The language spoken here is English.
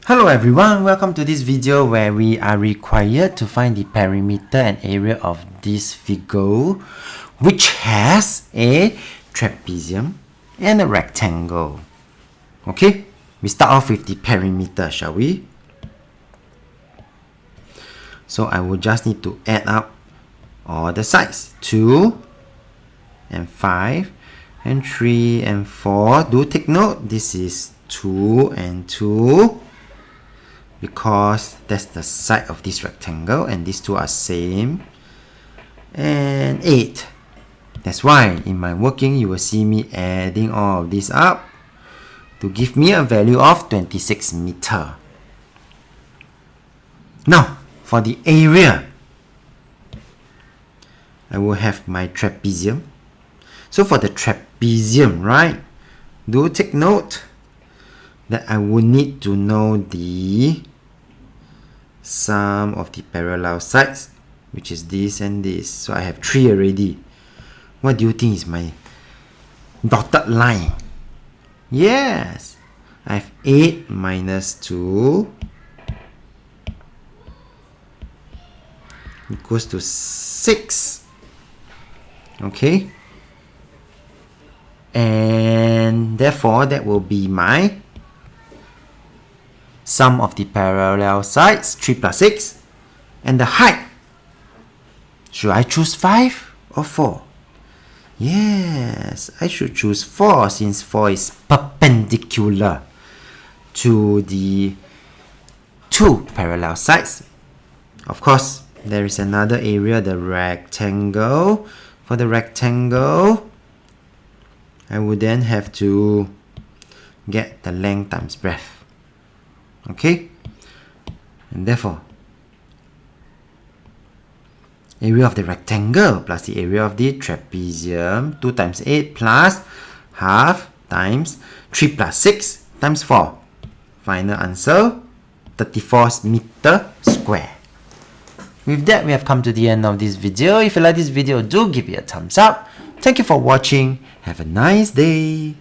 Hello everyone, welcome to this video where we are required to find the perimeter and area of this figure, which has a trapezium and a rectangle. Okay, we start off with the perimeter, shall we? So I will just need to add up all the sides. 2 and 5 and 3 and 4. Do take note, this is 2 and 2. Because that's the side of this rectangle and these two are same. And 8. That's why in my working you will see me adding all of this up to give me a value of 26 meter. Now for the area, I will have my trapezium. So for the trapezium, right, do take note that I will need to know the sum of the parallel sides, which is this and this. So I have 3 already. What do you think is my dotted line? Yes, I have 8 minus 2 equals to 6. Okay, and therefore that will be my sum of the parallel sides, 3 plus 6, and the height. Should I choose 5 or 4? Yes, I should choose 4 since 4 is perpendicular to the 2 parallel sides. Of course, there is another area, the rectangle. For the rectangle, I would then have to get the length times breadth. Okay, and therefore area of the rectangle plus the area of the trapezium, 2 times 8 plus half times 3 plus 6 times 4. Final answer, 34 meter square. With that, we have come to the end of this video. If you like this video, do give it a thumbs up. Thank you for watching. Have a nice day.